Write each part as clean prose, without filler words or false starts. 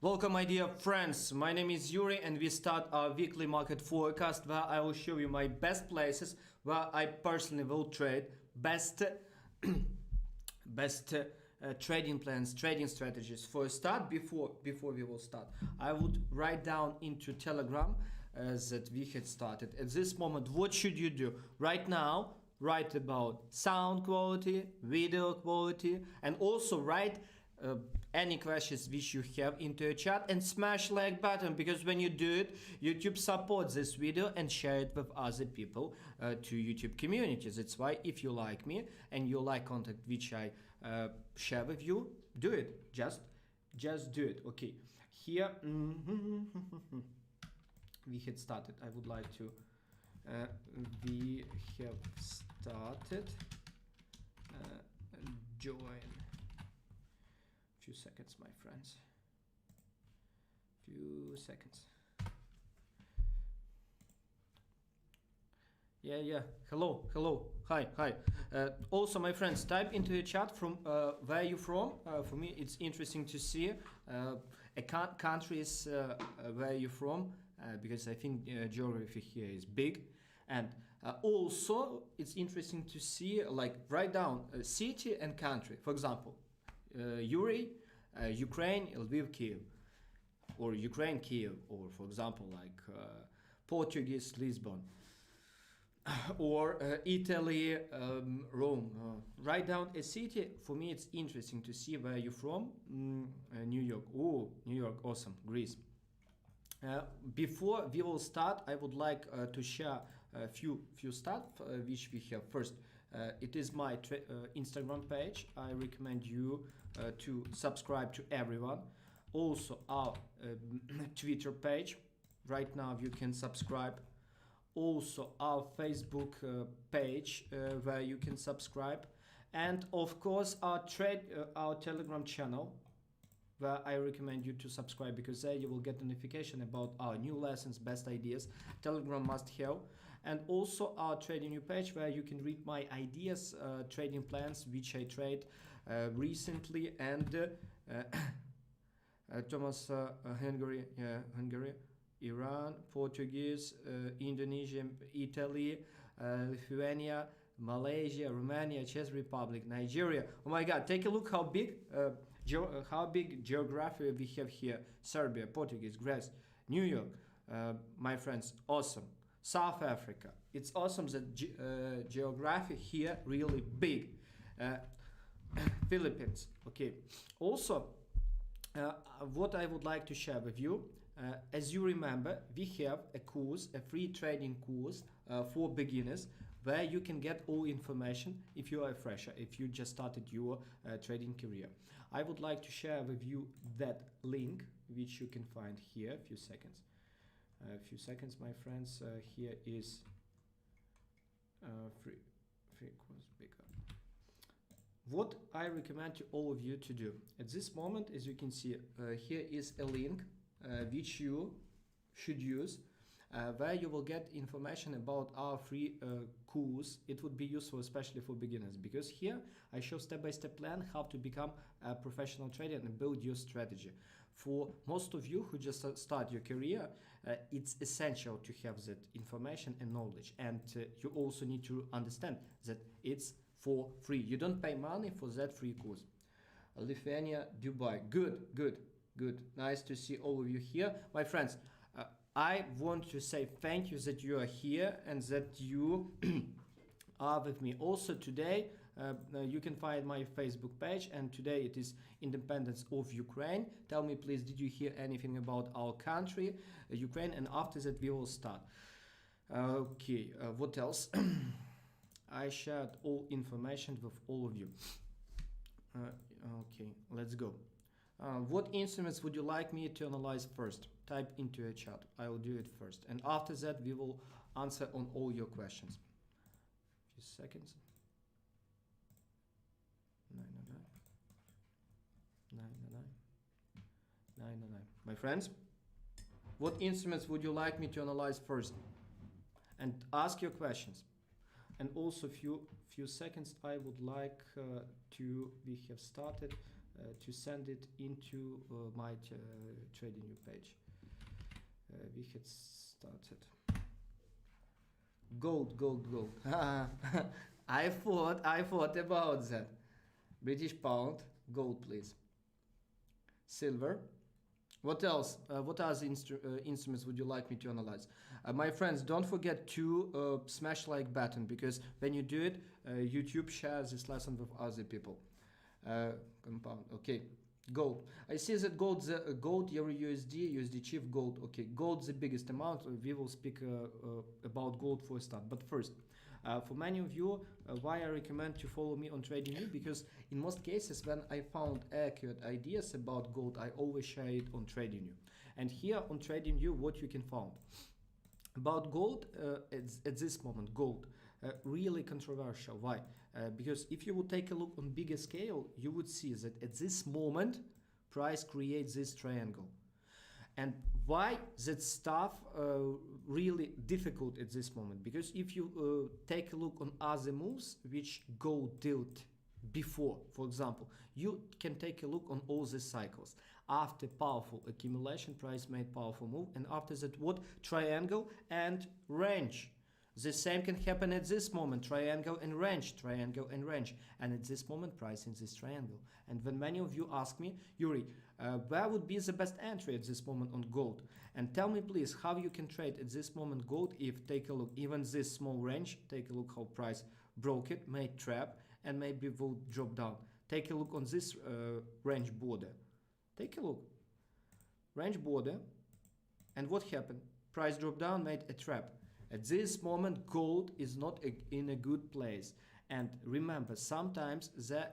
Welcome, my dear friends. My name is Yuri, and we start our weekly market forecast where I will show you my best places where I personally will trade, best trading plans, trading strategies. For a start, before we will start, I would write down into Telegram that we had started. At this moment, what should you do? Right now, write about sound quality, video quality, and also write any questions which you have into a chat and smash like button, because when you do it, YouTube supports this video and share it with other people to YouTube communities. That's why if you like me and you like content which I share with you, do it. Just do it. Okay, here we had started. I would like to we have started join. Few seconds, my friends. Few seconds. Yeah. Hello. Hi. Also, my friends, type into the chat from where you from. For me, it's interesting to see countries where you from, because I think geography here is big, and also it's interesting to see, like, write down a city and country. For example, Yuri, Ukraine, Lviv, Kiev, or Ukraine, Kiev, or for example, like Portuguese, Lisbon, or Italy, Rome. Write down a city. For me, it's interesting to see where you're from. New York. Oh, New York, awesome. Greece. Before we will start, I would like to share a few stuff which we have. First, it is my Instagram page. I recommend you to subscribe to everyone. Also our Twitter page. Right now you can subscribe. Also our Facebook page where you can subscribe. And of course our Telegram channel, where I recommend you to subscribe, because there you will get notification about our new lessons, best ideas. Telegram must have. And also our trading new page, where you can read my ideas, trading plans which I trade recently, and Thomas, Hungary, Iran, Portuguese, Indonesia, Italy, Lithuania, Malaysia, Romania, Czech Republic, Nigeria. Oh my God! Take a look how big geography we have here. Serbia, Portuguese, Greece, New York, my friends, awesome. South Africa. It's awesome that geography here really big. Philippines. Okay. Also, what I would like to share with you, as you remember, we have a course, a free trading course for beginners, where you can get all information if you are a fresher, if you just started your trading career. I would like to share with you that link, which you can find here. A few seconds, my friends. Here is free course BiKo. What I recommend to all of you to do at this moment, as you can see, here is a link which you should use, where you will get information about our free course. It would be useful especially for beginners, because here I show step-by-step plan how to become a professional trader and build your strategy. For most of you who just start your career, it's essential to have that information and knowledge, and you also need to understand that it's for free. You don't pay money for that free course. Lithuania, Dubai. Good. Nice to see all of you here, my friends. I want to say thank you that you are here and that you are with me. Also today, you can find my Facebook page, and today it is Independence of Ukraine. Tell me please, did you hear anything about our country, Ukraine? And after that we will start. Okay, what else? I shared all information with all of you. Okay, let's go. What instruments would you like me to analyze first? Type into a chat. I will do it first, and after that we will answer on all your questions. A few seconds. 909. My friends, what instruments would you like me to analyze first? And ask your questions. And also few seconds I would like we have started to send it into my trading view page. We had started gold. I thought about that. British pound, gold please. Silver. What else? What other instruments would you like me to analyze? My friends, don't forget to smash like button, because when you do it, YouTube shares this lesson with other people. Compound. Okay. Gold. I see that gold, EURUSD, USD chief, gold. Okay, gold the biggest amount. We will speak about gold for a start. But first, for many of you, why I recommend to follow me on TradingView, because in most cases when I found accurate ideas about gold, I always share it on TradingView. And here on TradingView, what you can find about gold at this moment, gold. Really controversial. Why? Because if you would take a look on bigger scale, you would see that at this moment price creates this triangle. And why that stuff really difficult at this moment? Because if you take a look on other moves which gold did before, for example, you can take a look on all the cycles. After powerful accumulation, price made powerful move, and after that what? Triangle and range. The same can happen at this moment, triangle and range, and at this moment price in this triangle. And when many of you ask me, Yuri, where would be the best entry at this moment on gold? And tell me please how you can trade at this moment gold if take a look, even this small range, take a look how price broke it, made trap, and maybe will drop down. Take a look on this range border. Take a look. Range border, and what happened? Price dropped down, made a trap. At this moment, gold is not in a good place. And remember, sometimes there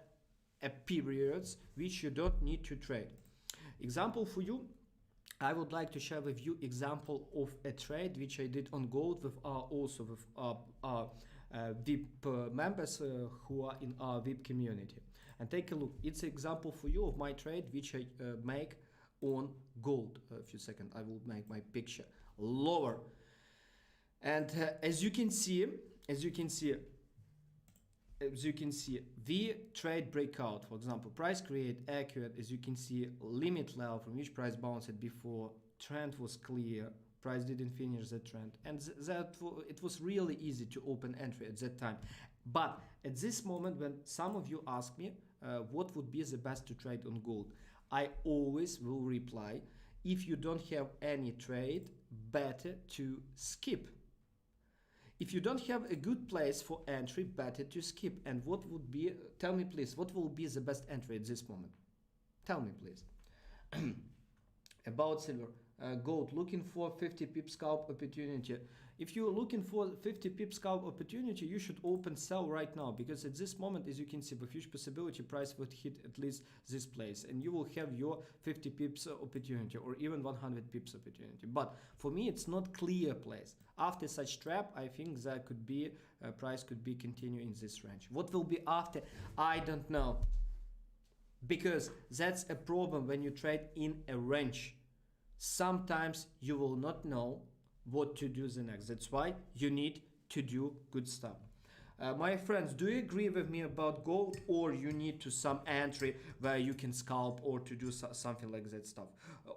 are periods which you don't need to trade. Example for you, I would like to share with you example of a trade which I did on gold with our VIP members who are in our VIP community. And take a look. It's an example for you of my trade which I make on gold. A few seconds, I will make my picture lower. And as you can see, the trade breakout, for example, price create accurate, as you can see, limit level from which price bounced before, trend was clear, price didn't finish the trend, and it was really easy to open entry at that time. But at this moment, when some of you ask me what would be the best to trade on gold, I always will reply, if you don't have any trade, better to skip. If you don't have a good place for entry, better to skip. And what would be, tell me please, what will be the best entry at this moment? Tell me please. About silver, gold, looking for 50 pip scalp opportunity. If you're looking for 50 pip scalp opportunity, you should open sell right now, because at this moment, as you can see, with huge possibility, price would hit at least this place, and you will have your 50 pips opportunity or even 100 pips opportunity. But for me, it's not clear place. After such trap, I think that could be price could be continue in this range. What will be after? I don't know, because that's a problem when you trade in a range. Sometimes you will not know what to do the next. That's why you need to do good stuff. My friends, do you agree with me about gold, or you need to some entry where you can scalp or to do something like that stuff?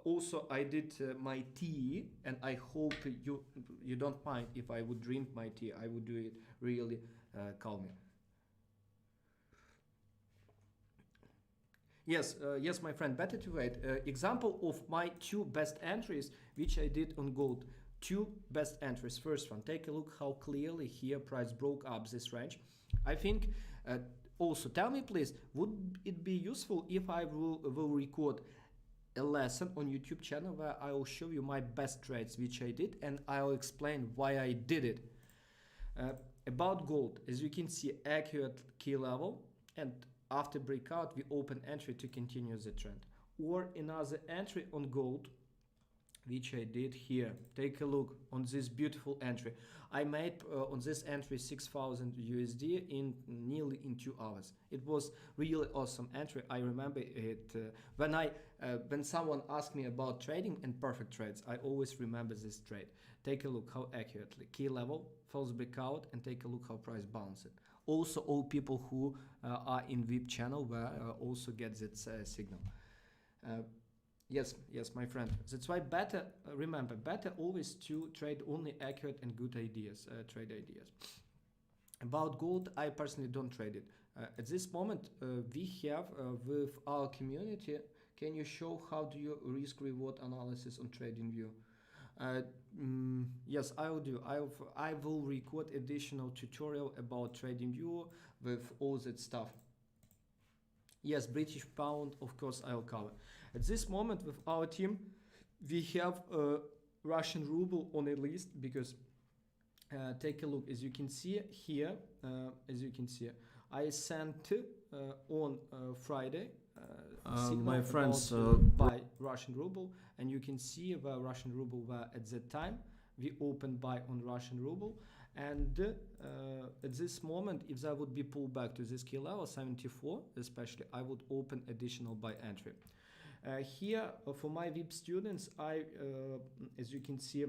Also, I did my tea, and I hope you don't mind if I would drink my tea. I would do it really calmly. Yes, yes, my friend, better to wait. Example of my two best entries which I did on gold. Two best entries. First one, take a look how clearly here price broke up this range. I think also tell me please, would it be useful if I will record a lesson on YouTube channel where I will show you my best trades which I did, and I'll explain why I did it. About gold, as you can see, accurate key level, and after breakout we open entry to continue the trend. Or another entry on gold, which I did here. Take a look on this beautiful entry. I made on this entry 6,000 USD in nearly in 2 hours. It was really awesome entry. I remember it when someone asked me about trading and perfect trades. I always remember this trade. Take a look how accurately key level, false breakout, and take a look how price bounced. Also, all people who are in VIP channel will also get that signal. Yes, my friend. That's why better, remember, better always to trade only accurate and good ideas, trade ideas. About gold, I personally don't trade it. At this moment, we have with our community, can you show how do you risk reward analysis on TradingView? Yes, I will do. I will record additional tutorial about TradingView with all that stuff. Yes, British pound, of course, I'll cover. At this moment, with our team, we have Russian ruble on a list because take a look. As you can see here, I sent on Friday my friends buy Russian ruble, and you can see where Russian ruble were at that time. We opened buy on Russian ruble, and at this moment, if there would be pullback to this key level 74, especially, I would open additional buy entry. Here for my VIP students, as you can see,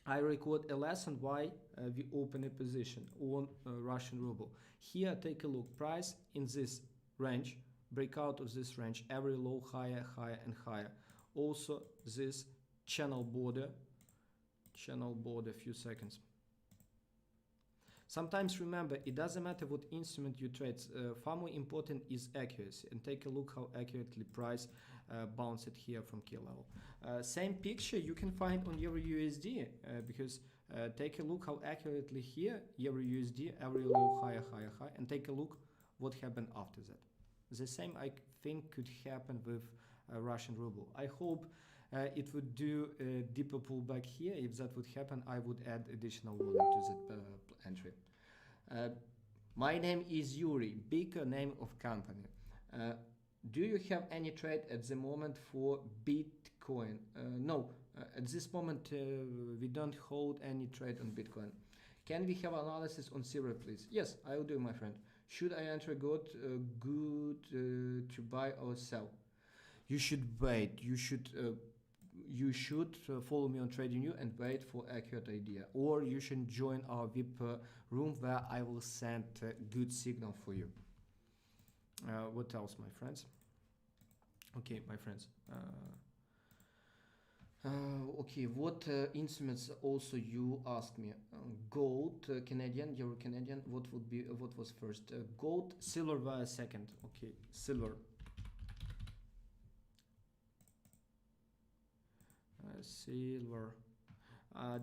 I record a lesson why we open a position on Russian ruble. Here, take a look. Price in this range, breakout of this range, every low higher, higher and higher. Also this channel border, few seconds. Sometimes remember, it doesn't matter what instrument you trade, far more important is accuracy, and take a look how accurately price bounced here from key level. Same picture you can find on EURUSD, because take a look how accurately here EURUSD every low higher, higher, high, and take a look what happened after that. The same I think could happen with Russian ruble. I hope it would do a deeper pullback here. If that would happen, I would add additional volume to that entry. My name is Yuri, BiKo name of company. Do you have any trade at the moment for Bitcoin? No, at this moment we don't hold any trade on Bitcoin. Can we have analysis on silver, please? Yes, I will do, my friend. Should I enter good to buy or sell? You should wait. You should follow me on TradingView and wait for accurate idea, or you should join our VIP room where I will send good signal for you. What else, my friends? Okay, my friends. Okay, what instruments also you asked me? Gold, Canadian, Euro Canadian. What was first? Gold, silver were second. Okay, silver. Silver.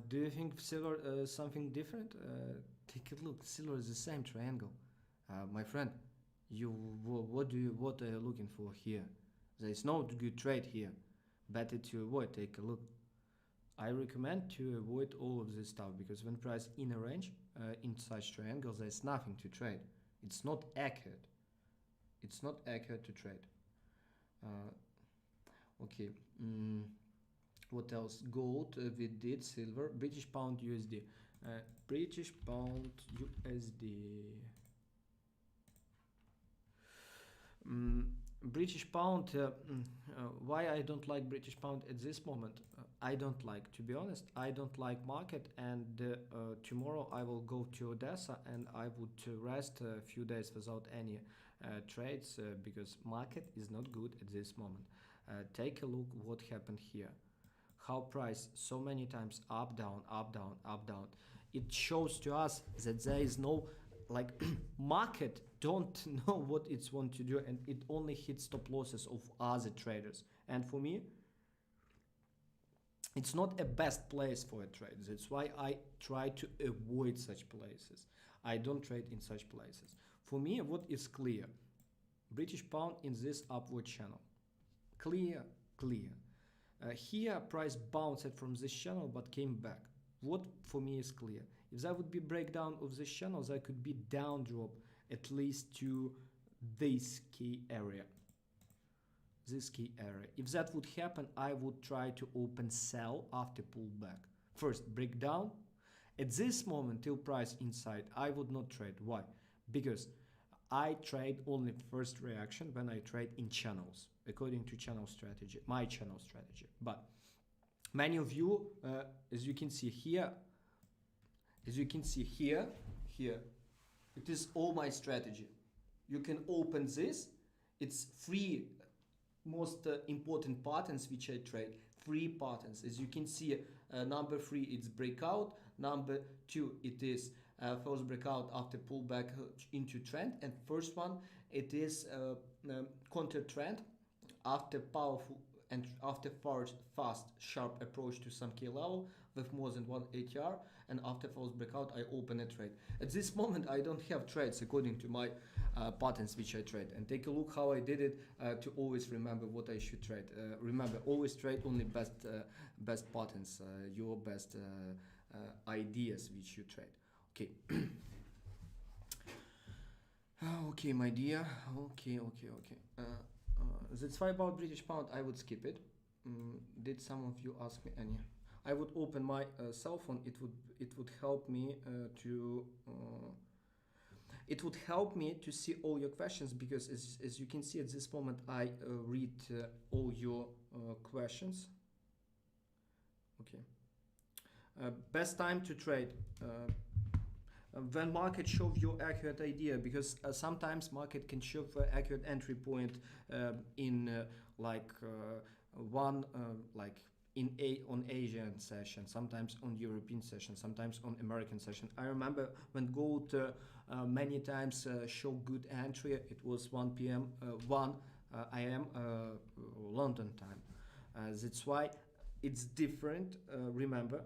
Do you think silver something different? Take a look. Silver is the same triangle. My friend, what are you looking for here? There is no good trade here. Better to avoid. Take a look. I recommend to avoid all of this stuff, because when price in a range in such triangles, there is nothing to trade. It's not accurate. It's not accurate to trade. Okay. What else? Gold, we did silver, British pound USD. British pound USD. British pound, why I don't like British pound at this moment? I don't like, to be honest, I don't like market, and tomorrow I will go to Odessa and I would rest a few days without any trades, because market is not good at this moment. Take a look what happened here. How price so many times up, down, up, down, up, down. It shows to us that there is no, like, market don't know what it's want to do, and it only hits stop losses of other traders. And for me, it's not a best place for a trade. That's why I try to avoid such places. I don't trade in such places. For me, what is clear? British pound in this upward channel. Clear. Here price bounced from this channel but came back. What for me is clear? If there would be breakdown of this channel, there could be down drop at least to this key area. this key area. If that would happen, I would try to open sell after pullback. First breakdown. At this moment till price inside, I would not trade. Why? Because I trade only first reaction when I trade in channels, according to channel strategy, my channel strategy. But many of you, as you can see here, here, it is all my strategy. You can open this. It's three most important patterns which I trade. Three patterns. As you can see, number 3 it's breakout. Number 2 it is first breakout after pullback into trend, and first one it is counter trend after powerful and after fast sharp approach to some key level with more than 1 ATR, and after first breakout I open a trade. At this moment I don't have trades according to my patterns which I trade, and take a look how I did it to always remember what I should trade. Remember, always trade only best patterns, your best ideas which you trade. Okay. Okay, my dear. Okay. That's why about British pound I would skip it. Did some of you ask me any? I would open my cell phone. It would help me it would help me to see all your questions, because as you can see at this moment I read all your questions. Okay. Best time to trade when market shows your accurate idea, because sometimes market can show accurate entry point in on Asian session, sometimes on European session, sometimes on American session. I remember when gold many times show good entry. It was 1 p.m. 1 a.m. London time. That's why it's different. Remember.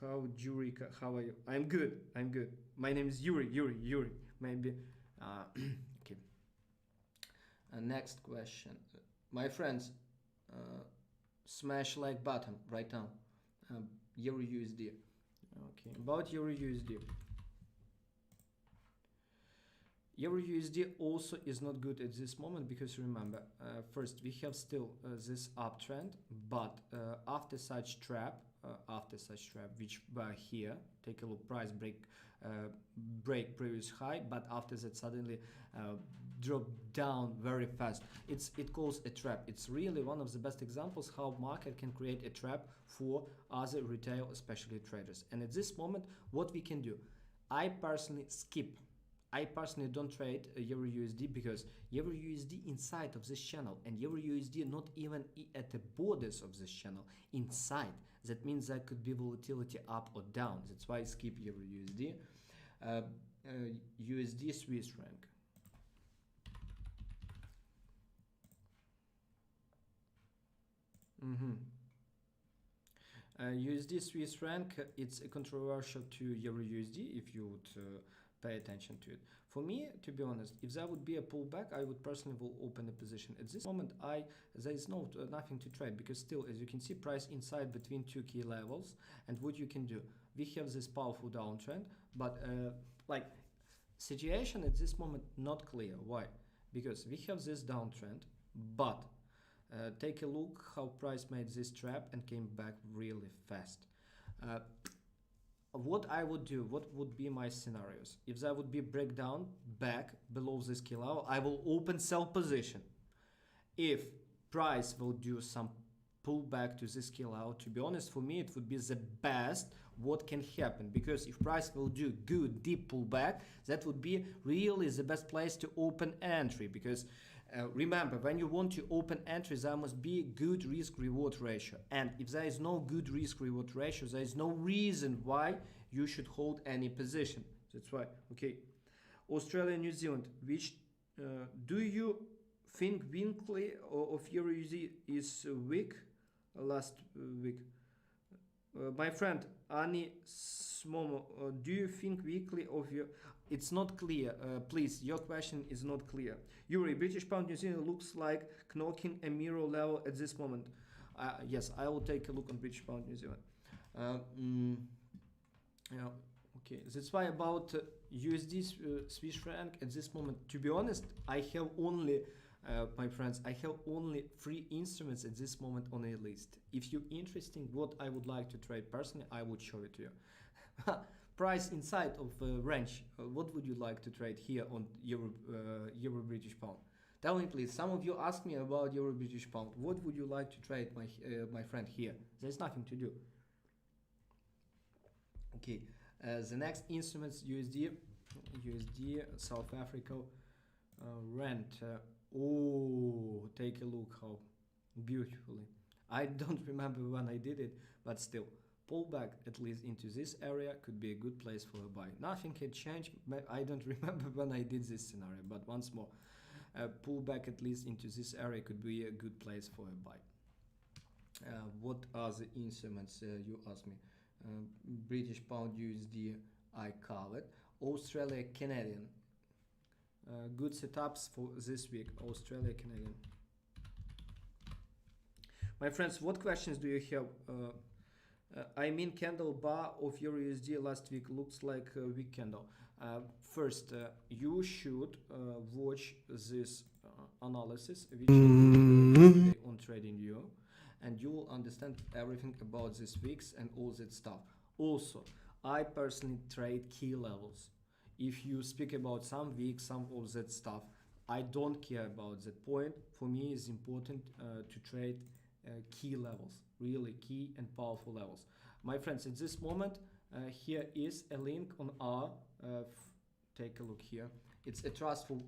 How Jurika, how are you? I'm good. My name is Yuri. Maybe. Okay. Next question. My friends, smash like button right now. EURUSD. Okay. About EURUSD. EURUSD also is not good at this moment, because remember, first we have still this uptrend, but after such trap, which were here, take a look, price break previous high, but after that suddenly drop down very fast. It calls a trap. It's really one of the best examples how market can create a trap for other retail, especially traders. And at this moment, what we can do, I personally skip. I personally don't trade EURUSD, because EURUSD inside of this channel, and EURUSD not even at the borders of this channel, inside. That means there could be volatility up or down. That's why I skip EURUSD. USD Swiss franc. USD Swiss franc, it's controversial to EURUSD if you would pay attention to it. For me, to be honest, if there would be a pullback, I would personally will open a position. At this moment, there is nothing to trade, because still, as you can see, price inside between two key levels. And what you can do, we have this powerful downtrend, but situation at this moment not clear. Why? Because we have this downtrend, but take a look how price made this trap and came back really fast. What I would do, what would be my scenarios? If there would be breakdown back below this key level, I will open sell position. If price will do some pullback to this key level, to be honest, for me it would be the best what can happen, because if price will do good deep pullback, that would be really the best place to open entry, because remember, when you want to open entries, there must be good risk-reward ratio. And if there is no good risk-reward ratio, there is no reason why you should hold any position. That's why. Okay. Australia, New Zealand. Which do you think weekly of EURUSD is weak? Last week. My friend Ani Smomo, do you think weekly of your... It's not clear. Please, your question is not clear. Yuri, British pound New Zealand looks like knocking a mirror level at this moment. Yes, I will take a look on British pound New Zealand. Yeah, okay. That's why about USD Swiss franc at this moment. To be honest, I have only My friends, I have only 3 instruments at this moment on a list. If you're interested what I would like to trade personally, I would show it to you. Price inside of range, what would you like to trade here on Euro British Pound? Tell me please, some of you ask me about Euro British Pound. What would you like to trade, my friend, here? There's nothing to do. Okay, the next instruments, USD, South Africa, rand. Oh, take a look how beautifully. I don't remember when I did it, but still, pull back at least into this area could be a good place for a buy. Nothing can change. I don't remember when I did this scenario, but once more, pull back at least into this area could be a good place for a buy. What are the instruments, you ask me? British Pound, USD, I covered. Australia, Canadian. Good setups for this week. Australia, Canadian. My friends, what questions do you have? I mean, candle bar of EURUSD last week looks like a weak candle. First, you should watch this analysis, which is on TradingView, and you will understand everything about these weeks and all that stuff. Also, I personally trade key levels. If you speak about some weeks, some of that stuff, I don't care about that point. For me, it's important to trade key levels, really key and powerful levels. My friends, at this moment, here is a link on our, take a look here. It's a trustful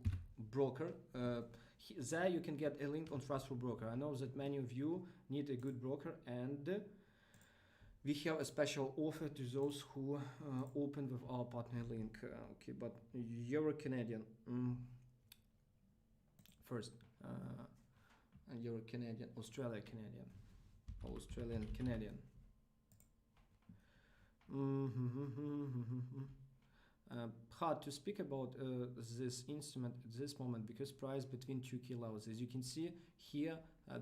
broker. There you can get a link on trustful broker. I know that many of you need a good broker, and we have a special offer to those who open with our partner link. Okay, but Euro Canadian first, Euro Canadian, Australia Canadian, Australian Canadian. Hard to speak about this instrument at this moment because price between 2 key levels. As you can see here,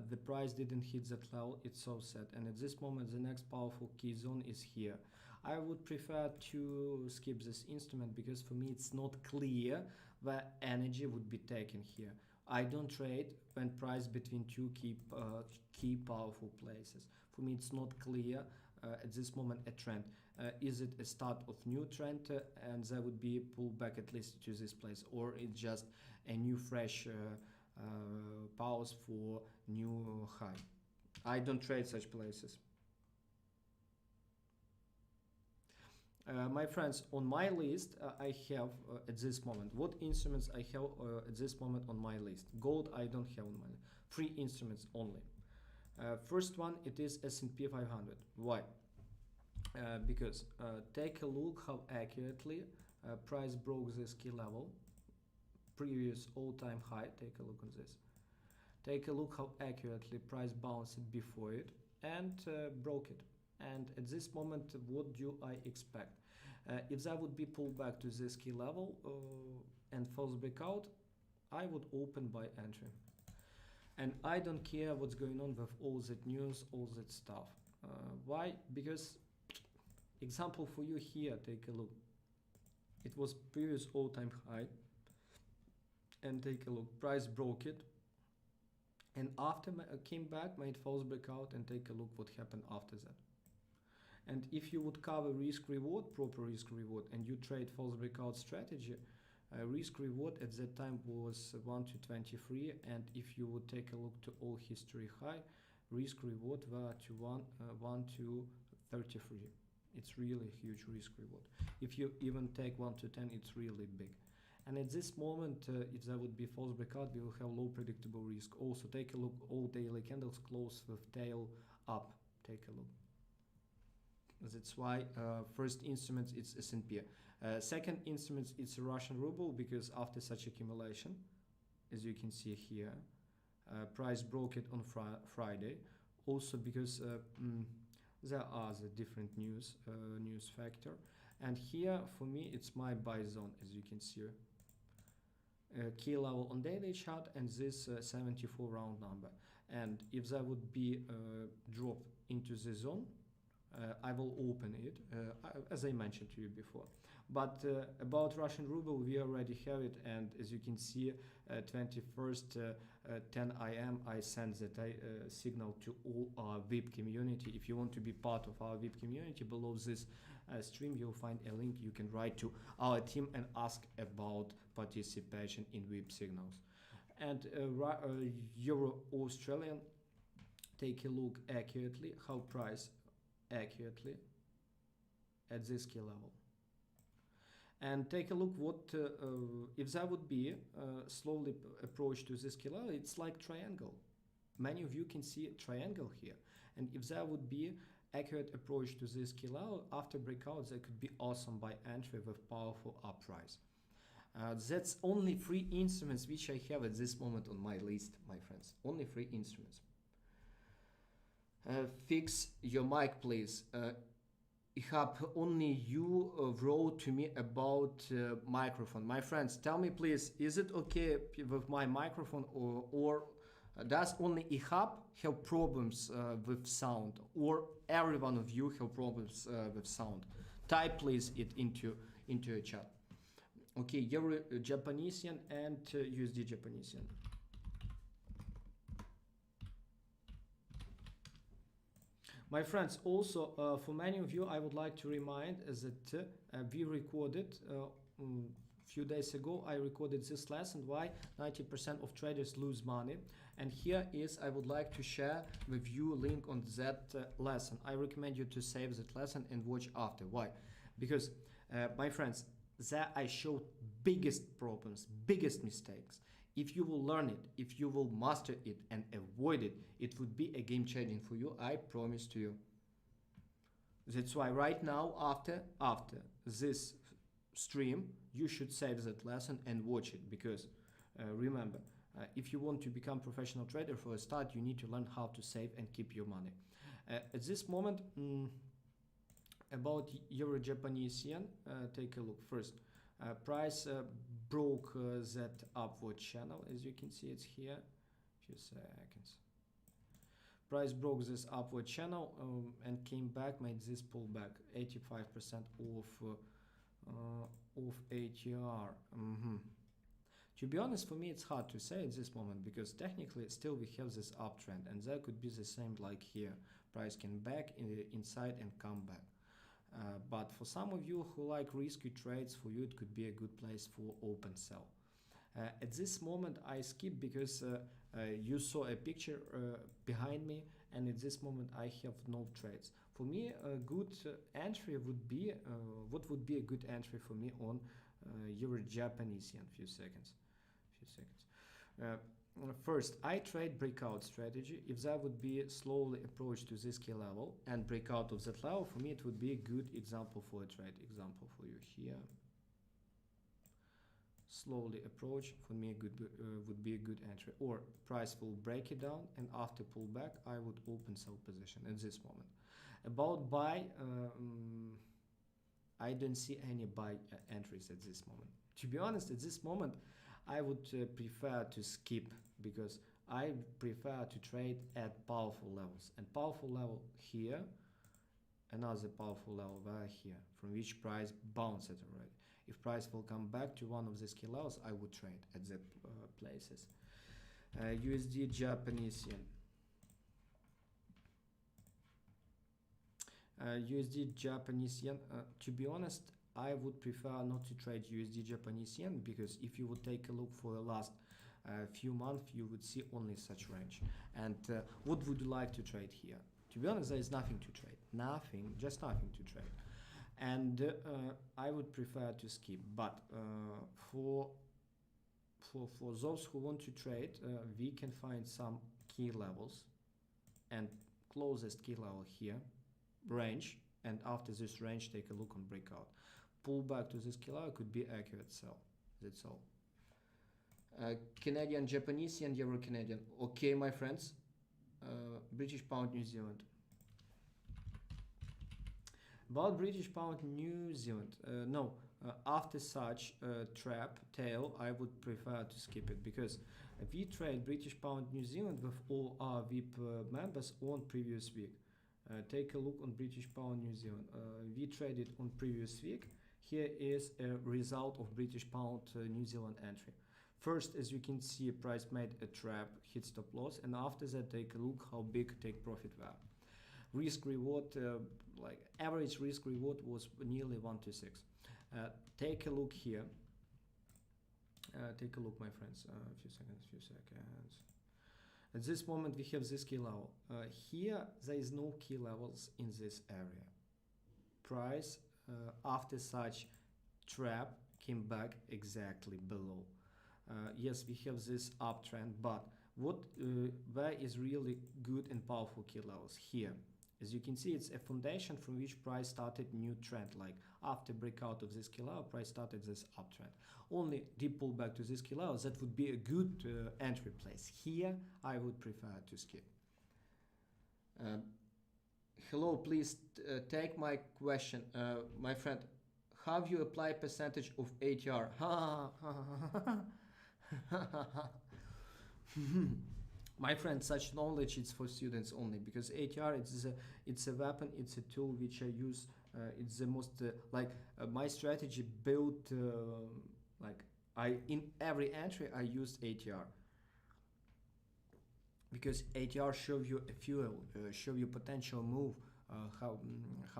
the price didn't hit that level, it's so sad, and at this moment the next powerful key zone is here. I would prefer to skip this instrument because for me it's not clear where energy would be taken here. I don't trade when price between 2 key powerful places. For me it's not clear at this moment a trend. Is it a start of new trend and there would be a pullback at least to this place, or it's just a new fresh pause for new high? I don't trade such places. My friends, on my list I have at this moment, what instruments I have at this moment on my list? Gold I don't have on my list. 3 instruments only. First one, it is S&P 500. Why? Because take a look how accurately price broke this key level, previous all-time high. Take a look on this. Take a look how accurately price bounced before it and broke it. And at this moment, what do I expect? If that would be pulled back to this key level and falls back out, I would open by entry. And I don't care what's going on with all that news, all that stuff. Why? Because example for you here, take a look. It was previous all-time high, and take a look, price broke it, and after came back, made false breakout, and take a look what happened after that. And if you would cover risk reward, proper risk reward, and you trade false breakout strategy, risk reward at that time was 1 to 23, and if you would take a look to all history high, risk reward were to 1 to 33. It's really a huge risk reward. If you even take 1 to 10, it's really big. And at this moment, if there would be false breakout, we will have low predictable risk. Also, take a look, all daily candles close with tail up. Take a look. That's why first instruments it's S&P. Second instruments it's Russian ruble, because after such accumulation, as you can see here, price broke it on Friday. Also because there are the different news factor, and here for me it's my buy zone, as you can see. Key level on daily chart and this 74 round number, and if there would be a drop into the zone, I will open it as I mentioned to you before. But about Russian ruble, we already have it, and as you can see, 21st 10 a.m. I send that signal to all our VIP community. If you want to be part of our VIP community, below this stream you'll find a link. You can write to our team and ask about participation in VIP signals. And Euro Australian, take a look accurately how price accurately at this key level. And take a look what if there would be slowly approach to this key level. It's like triangle. Many of you can see a triangle here, and if there would be accurate approach to this key level after breakout, that could be awesome buy entry with powerful up price. That's only 3 instruments which I have at this moment on my list, my friends. Only 3 instruments. Fix your mic, please. Only you wrote to me about microphone. My friends, tell me please, is it okay with my microphone, or does only Ihab have problems with sound, or every one of you have problems with sound? Type please it into a chat. Okay, Euro Japanese yen and USD Japanese yen. My friends, also for many of you, I would like to remind that we recorded few days ago. I recorded this lesson, why 90% of traders lose money, and here is I would like to share with you a link on that lesson. I recommend you to save that lesson and watch after. Why? Because my friends, there I showed biggest problems, biggest mistakes. If you will learn it, if you will master it and avoid it, it would be a game changing for you, I promise to you. That's why right now, after this stream, you should save that lesson and watch it, because remember, if you want to become professional trader, for a start you need to learn how to save and keep your money. At this moment, about Euro Japanese yen, take a look first. Price broke that upward channel, as you can see it's here. Few seconds. Price broke this upward channel and came back, made this pullback, 85% of ATR. To be honest, for me it's hard to say at this moment, because technically still we have this uptrend, and that could be the same like here. Price can back inside and come back. But for some of you who like risky trades, for you it could be a good place for open sell. At this moment I skip, because you saw a picture behind me, and at this moment I have no trades. For me a good entry would be, what would be a good entry for me on Euro Japanese yen? Few seconds. First, I trade breakout strategy. If that would be slowly approach to this key level and breakout of that level, for me it would be a good example for a trade. Example for you here. Slowly approach, for me would be a good entry. Or price will break it down, and after pullback I would open sell position at this moment. About buy, I don't see any buy entries at this moment. To be honest, at this moment I would prefer to skip, because I prefer to trade at powerful levels. And powerful level here, another powerful level right here, from which price bounced it already. If price will come back to one of these key levels, I would trade at that places. USD Japanese yen. USD Japanese yen, to be honest, I would prefer not to trade USD Japanese yen, because if you would take a look for the last few months, you would see only such range. And what would you like to trade here? To be honest, there is nothing to trade. Nothing, just nothing to trade. And I would prefer to skip. But for those who want to trade, we can find some key levels, and closest key level here, range, and after this range take a look on breakout. Pull back to this key level could be accurate sell. That's all. Canadian Japanese yen, Euro Canadian. Okay, my friends. British pound New Zealand. About British pound New Zealand, no, after such trap tail, I would prefer to skip it, because we trade British pound New Zealand with all our VIP members on previous week. Take a look on British pound New Zealand. We traded on previous week. Here is a result of British pound New Zealand entry. First, as you can see, price made a trap, hit stop loss, and after that take a look how big take profit were. Risk reward, like average risk reward was nearly 1 to 6. Take a look here. Take a look, my friends. Few seconds. At this moment we have this key level. Here there is no key levels in this area. Price after such trap came back exactly below. Yes, we have this uptrend, but where is really good and powerful key levels? Here, as you can see, it's a foundation from which price started new trend. Like after breakout of this key level, price started this uptrend. Only deep pullback to this key level, that would be a good entry place. Here I would prefer to skip. Hello, please take my question, my friend. How you apply percentage of ATR? My friend, such knowledge is for students only, because ATR it's a weapon, it's a tool which I use. It's the most my strategy built in every entry I used ATR, because ATR show you a fuel, show you potential move, how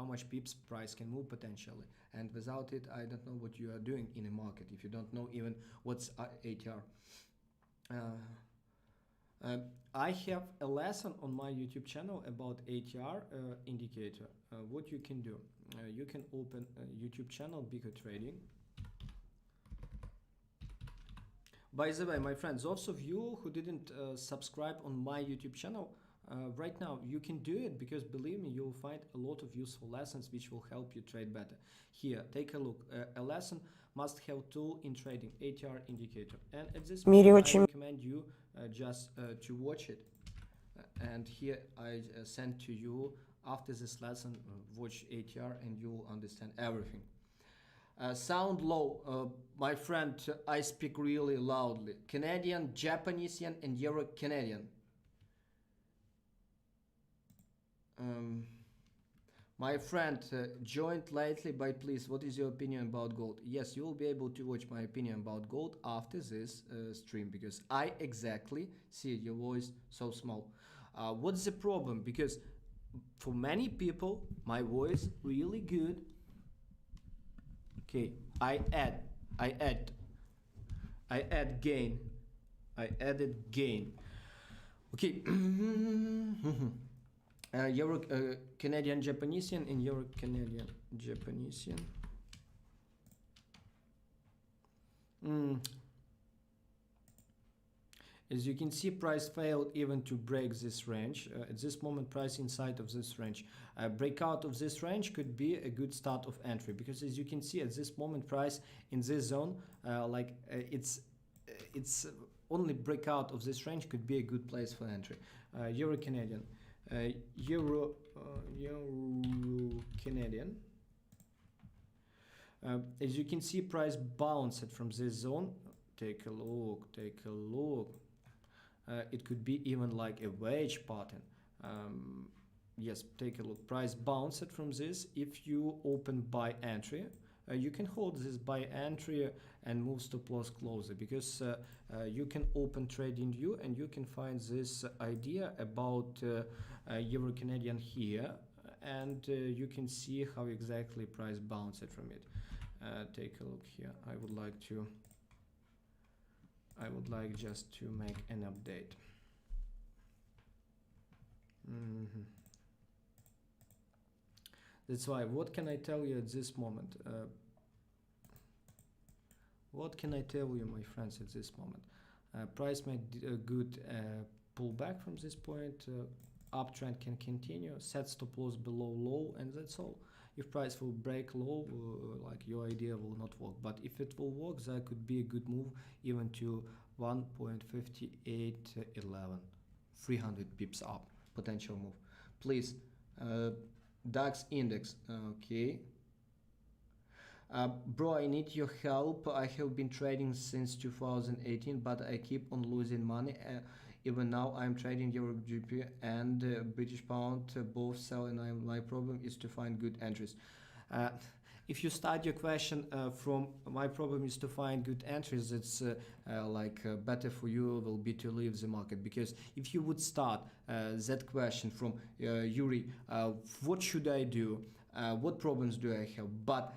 much pips price can move potentially, and without it I don't know what you are doing in a market if you don't know even what's ATR. I have a lesson on my YouTube channel about ATR indicator. What you can do, you can open a YouTube channel, BiKo Trading. By the way, my friends, those of you who didn't subscribe on my YouTube channel, right now you can do it, because believe me, you will find a lot of useful lessons which will help you trade better. Here, take a look. A lesson must have tool in trading, ATR indicator. And at this point, I recommend you just to watch it. And here I send to you, after this lesson, watch ATR and you will understand everything. Sound low, my friend, I speak really loudly. Canadian, Japanese yen and Euro Canadian. My friend, joined lately, but please, what is your opinion about gold? Yes, you will be able to watch my opinion about gold after this stream, because I exactly see your voice so small. What's the problem? Because for many people, my voice really good. Okay, I added gain. Okay. Euro Canadian Japanese yen and Euro Canadian Japanese yen. As you can see, price failed even to break this range. At this moment, price inside of this range. Breakout of this range could be a good start of entry, because as you can see at this moment, price in this zone, it's only breakout of this range could be a good place for entry. Euro Canadian. Euro Canadian. As you can see, price bounced from this zone. Take a look. It could be even like a wedge pattern. Yes, take a look. Price bounced from this. If you open buy entry, you can hold this buy entry and move stop loss closer, because you can open trading view and you can find this idea about Euro Canadian here, and you can see how exactly price bounced from it. Take a look here. I would like just to make an update. That's why, what can I tell you at this moment? What can I tell you, my friends, at this moment? Price made a good pullback from this point. Uptrend can continue. Set stop loss below low, and that's all. If price will break low, like your idea will not work. But if it will work, that could be a good move, even to 1.5811, 300 pips up, potential move. Please, DAX index, okay. Bro, I need your help. I have been trading since 2018, but I keep on losing money. Even now I'm trading Euro GBP and British pound, both sell, and my problem is to find good entries. if you start your question from my problem is to find good entries, it's better for you will be to leave the market, because if you would start that question from Yuri, what should I do? What problems do I have? But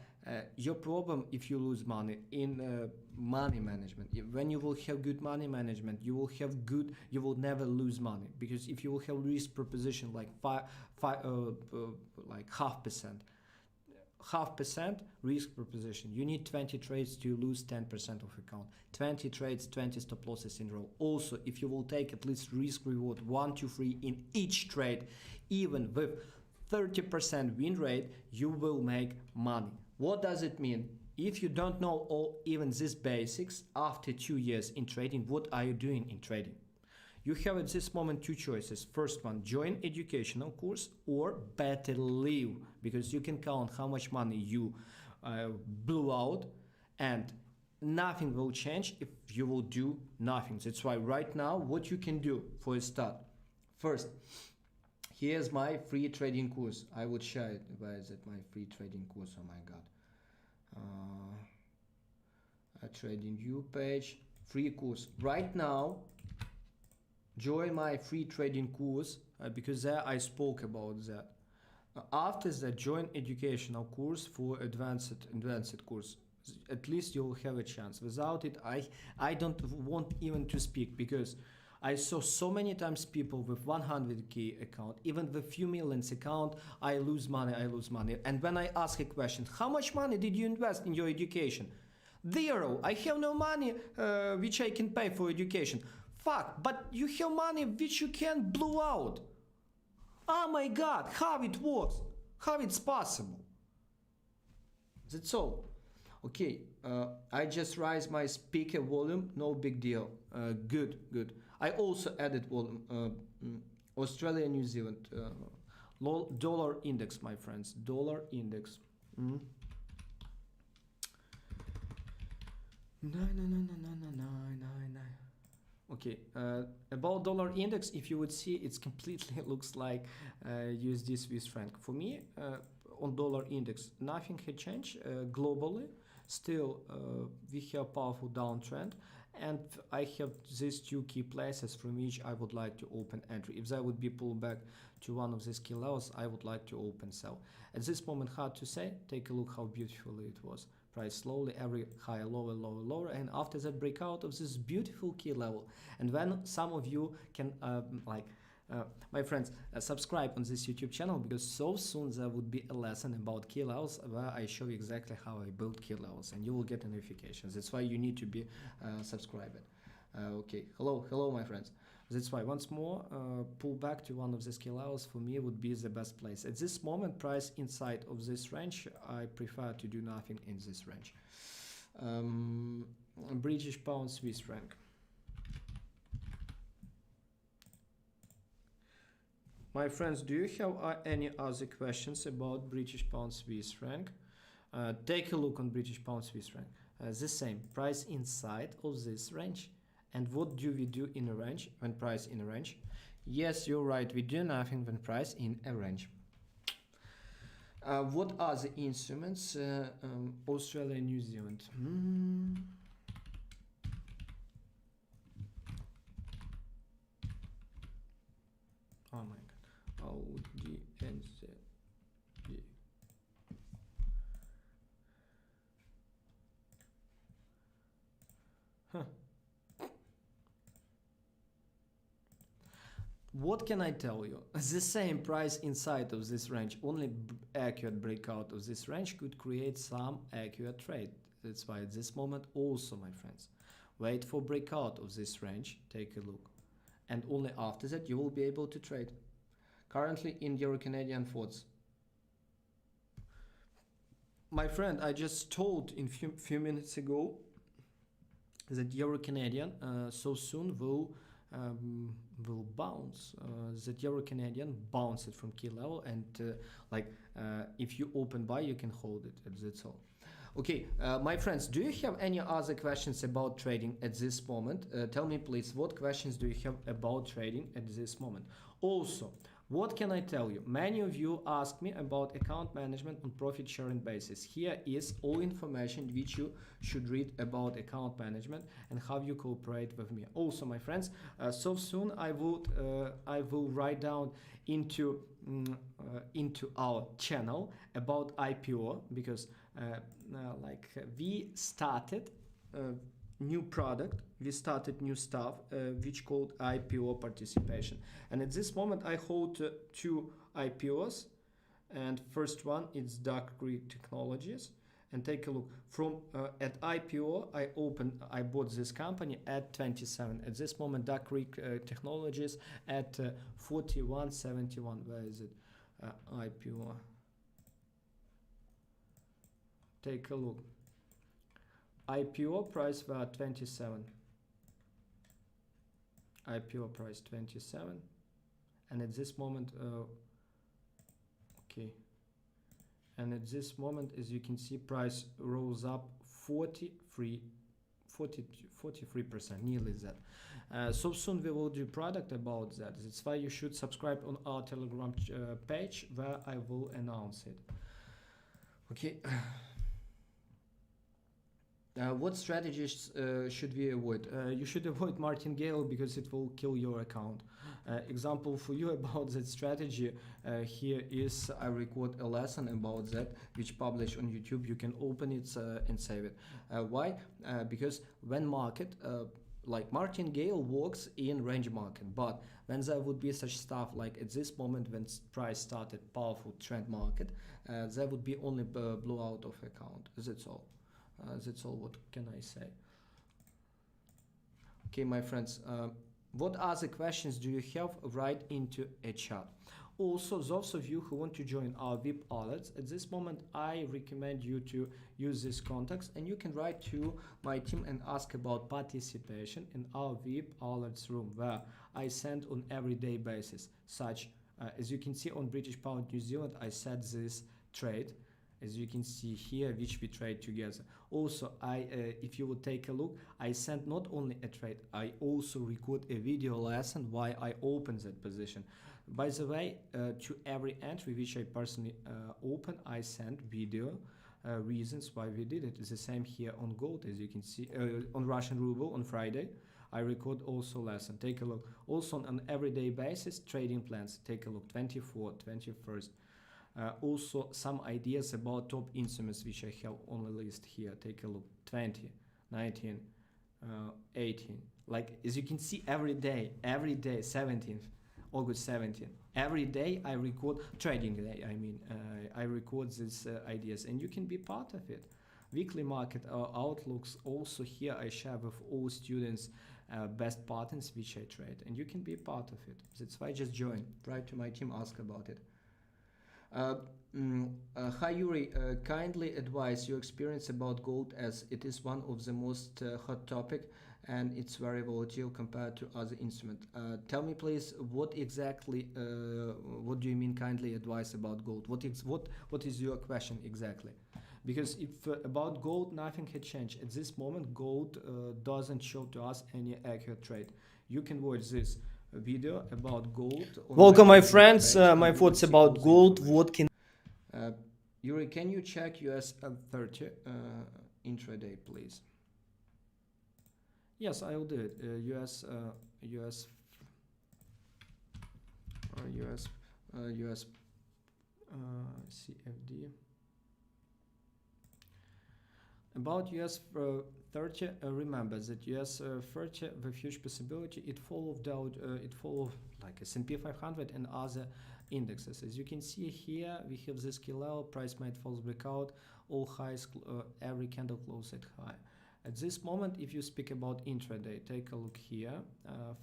your problem if you lose money in money management. When you will have good money management, you will never lose money, because if you will have risk proposition like like 0.5% risk proposition, you need 20 trades to lose 10% of account. 20 trades, 20 stop losses in a row. Also, if you will take at least risk reward 1 to 3 in each trade, even with 30% win rate, you will make money. What does it mean? If you don't know even these basics, after 2 years in trading, what are you doing in trading? You have at this moment two choices. First one, join educational course or better leave, because you can count how much money you blew out, and nothing will change if you will do nothing. That's why right now what you can do for a start. First, here's my free trading course. I would share it. Where is it? My free trading course. Oh my god. A trading view page, free course. Right now, join my free trading course because there I spoke about that. After that, join educational course for advanced course. At least you will have a chance. Without it, I don't want even to speak, because I saw so many times people with 100k account, even with few millions account, I lose money. And when I ask a question, how much money did you invest in your education? 0. I have no money which I can pay for education. Fuck, but you have money which you can blow out. Oh my god, how it works? How it's possible? That's all. Okay, I just raised my speaker volume, no big deal. Good. I also added volume. Australia, New Zealand. Dollar index, my friends. Dollar index. No. Okay, about dollar index, if you would see, it's completely looks like USD Swiss franc. For me, on dollar index, nothing had changed globally. Still, we have powerful downtrend, and I have these two key places from which I would like to open entry. If there would be pullback to one of these key levels, I would like to open sell. At this moment, hard to say. Take a look how beautifully it was. Price slowly, every higher, lower, and after that breakout of this beautiful key level. And when some of you can my friends, subscribe on this YouTube channel, because so soon there would be a lesson about key levels where I show you exactly how I build key levels, and you will get notifications. That's why you need to be subscribed. Okay, hello my friends. That's why once more, pull back to one of these key levels for me would be the best place. At this moment, price inside of this range, I prefer to do nothing in this range. British pound, Swiss franc. My friends, do you have any other questions about British pound, Swiss franc? Take a look on British pound, Swiss franc. The same price inside of this range. And what do we do in a range when price in a range? Yes, you're right. We do nothing when price in a range. What are the instruments? Australia, New Zealand. Oh my god. AUSD. Huh. What can I tell you? The same price inside of this range, only accurate breakout of this range could create some accurate trade. That's why at this moment also, my friends, wait for breakout of this range, take a look. And only after that you will be able to trade. Currently in Euro-Canadian FODs. My friend, I just told in few minutes ago that Euro-Canadian so soon will bounce. That Euro-Canadian bounced from key level, and if you open buy, you can hold it. That's all. Okay, my friends, do you have any other questions about trading at this moment? Tell me please, what questions do you have about trading at this moment? Also, What can I tell you? Many of you ask me about account management on profit sharing basis. Here is all information which you should read about account management and how you cooperate with me. Also, my friends, so soon I will write down into our channel about IPO, because we started new product, we started new stuff which called IPO participation, and at this moment I hold two IPOs, and first one is Duck Creek Technologies. And take a look from at IPO I bought this company at 27. At this moment Duck Creek Technologies at 41.71. Where is it? IPO, take a look. IPO price were 27. IPO price 27, and at this moment okay, and at this moment, as you can see, price rose up 43%, nearly that. So soon we will do product about that. That's why you should subscribe on our Telegram page, where I will announce it. Okay. What strategies should we avoid? You should avoid martingale, because it will kill your account. Example for you about that strategy, here is I record a lesson about that which published on YouTube. You can open it and save it. Why? Because when market like martingale works in range market, but when there would be such stuff like at this moment when price started powerful trend market, there would be only blowout of account. That's all. That's all. What can I say? Okay, my friends, what other questions do you have? Write into a chat. Also, those of you who want to join our VIP alerts, at this moment I recommend you to use these contacts, and you can write to my team and ask about participation in our VIP alerts room, where I send on everyday basis, such as you can see on British Pound New Zealand. I set this trade, as you can see here, which we trade together. Also, if you would take a look, I sent not only a trade, I also record a video lesson why I opened that position. By the way, to every entry which I personally open, I send video reasons why we did it. It's the same here on gold, as you can see, on Russian ruble on Friday. I record also lesson. Take a look. Also on an everyday basis, trading plans. Take a look. 24th, 21st. Also some ideas about top instruments which I have on the list here. Take a look. 20, 19, 18. Like as you can see, every day, 17th. August 17th. Every day I record trading day. I mean, I record these ideas, and you can be part of it. Weekly market outlooks. Also here I share with all students best patterns which I trade, and you can be part of it. That's why just join. Write to my team, ask about it. Hi Yuri, kindly advise your experience about gold, as it is one of the most hot topic, and it's very volatile compared to other instruments. Tell me please, what exactly, what do you mean kindly advise about gold? What is your question exactly? Because if about gold, nothing had changed. At this moment, gold doesn't show to us any accurate trade. You can watch this video about gold. Welcome my friends, my thoughts about gold. What can... Yuri, can you check US 30 intraday, please? Yes, I will do it. US CFD. About US 30, remember that US 30 with huge possibility it followed like S&P 500 and other indexes. As you can see here, we have this key level. Price might fall back out. All highs, every candle close at high. At this moment, if you speak about intraday, take a look here.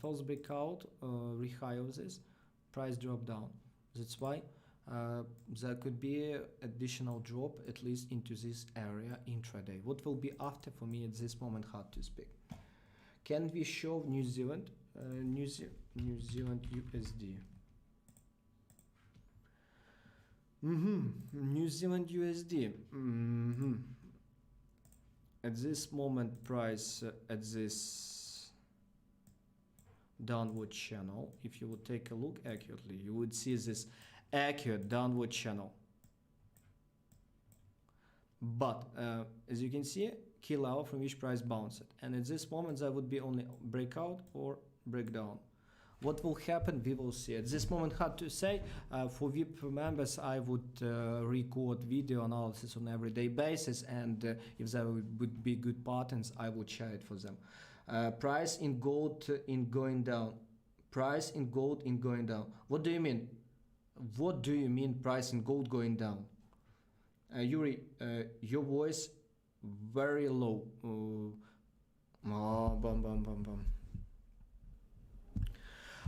Falls back out, re-high of this, price drop down. That's why there could be additional drop at least into this area intraday. What will be after, for me at this moment hard to speak. Can we show New Zealand USD? New Zealand USD. At this moment price at this downward channel. If you would take a look accurately, you would see this accurate downward channel. But as you can see, key level from which price bounced, and at this moment there would be only breakout or breakdown. What will happen, we will see. At this moment, hard to say. For VIP members, I would record video analysis on everyday basis, and if there would be good patterns, I would share it for them. Price in gold in going down. Price in gold in going down. What do you mean? What do you mean price in gold going down? Yuri, your voice very low.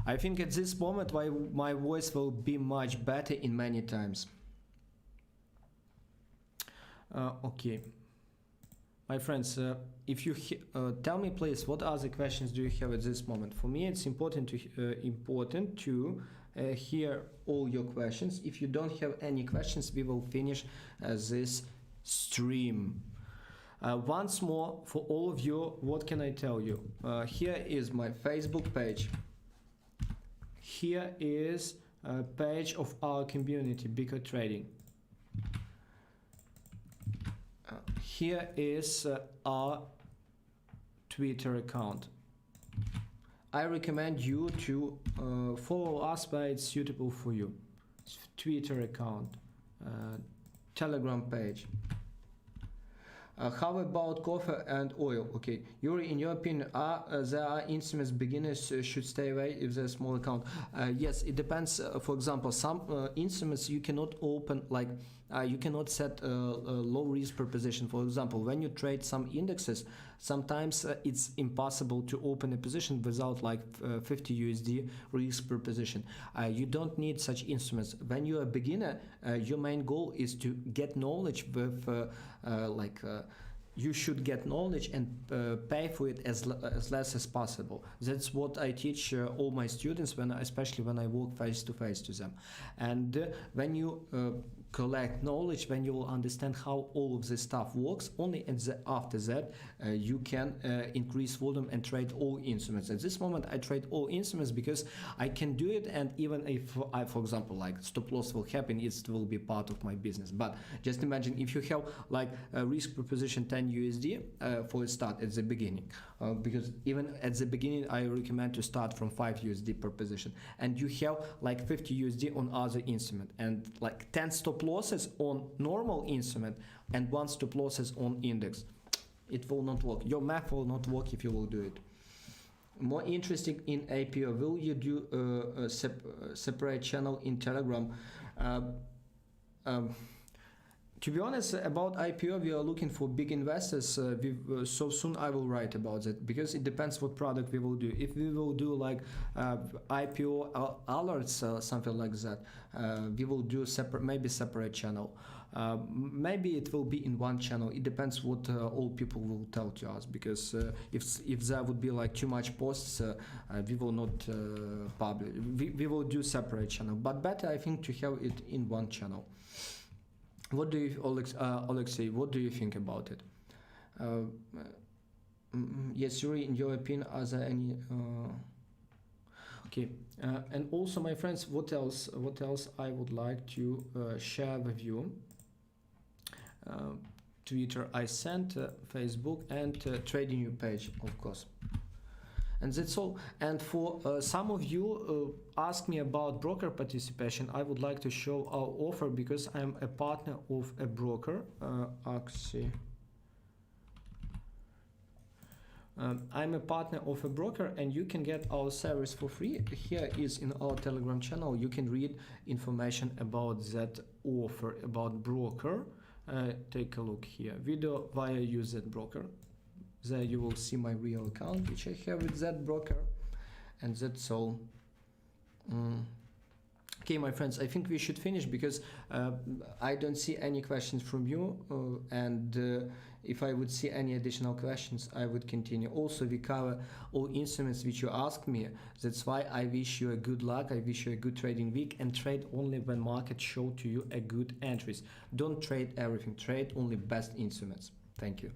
I think at this moment my voice will be much better in many times. Okay, my friends, if you tell me please, what other questions do you have at this moment? For me, it's important to hear all your questions. If you don't have any questions, we will finish this stream. Once more, for all of you, what can I tell you? Here is my Facebook page. Here is a page of our community, BiKo Trading. Here is our Twitter account. I recommend you to follow us where it's suitable for you. Twitter account, Telegram page. How about coffee and oil? Okay, Yuri, in your opinion, there are instruments beginners should stay away if they're small account? Yes, it depends. For example, some instruments you cannot open, like you cannot set a low risk per position. For example, when you trade some indexes, sometimes it's impossible to open a position without like 50 USD risk per position. You don't need such instruments. When you're a beginner, your main goal is to get knowledge with you should get knowledge and pay for it as less as possible. That's what I teach all my students, especially when I work face to face to them. And when you collect knowledge, when you will understand how all of this stuff works, only after that you can increase volume and trade all instruments. At this moment I trade all instruments because I can do it, and even if I, for example, like stop loss will happen, it will be part of my business. But just imagine if you have like a risk per position 10 USD for a start at the beginning, because even at the beginning I recommend to start from 5 USD per position, and you have like 50 USD on other instrument and like 10 stop losses on normal instrument and 1 stop losses on index. It will not work. Your math will not work if you will do it. More interesting in IPO, will you do a separate channel in Telegram? To be honest, about IPO, we are looking for big investors. So soon I will write about it, because it depends what product we will do. If we will do like IPO alerts, something like that, we will do maybe separate channel. Maybe it will be in one channel. It depends what all people will tell to us, because if there would be like too much posts, we will not publish. We will do separate channel, but better I think to have it in one channel. What do you, Alexei, what do you think about it? Yes, Yuri, in your opinion, are there any... Okay, and also, my friends, what else I would like to share with you? Twitter I sent, Facebook, and TradingView page, of course. And that's all. And for some of you ask me about broker participation, I would like to show our offer, because I'm a partner of a broker, I'm a partner of a broker, and you can get our service for free. Here is in our Telegram channel. You can read information about that offer, about broker. Take a look here. Video via use that broker. There you will see my real account which I have with that broker, and that's all. Okay, my friends, I think we should finish, because I don't see any questions from you, and if I would see any additional questions, I would continue. Also, we cover all instruments which you asked me. That's why I wish you a good luck. I wish you a good trading week, and trade only when market show to you a good entries. Don't trade everything. Trade only best instruments. Thank you.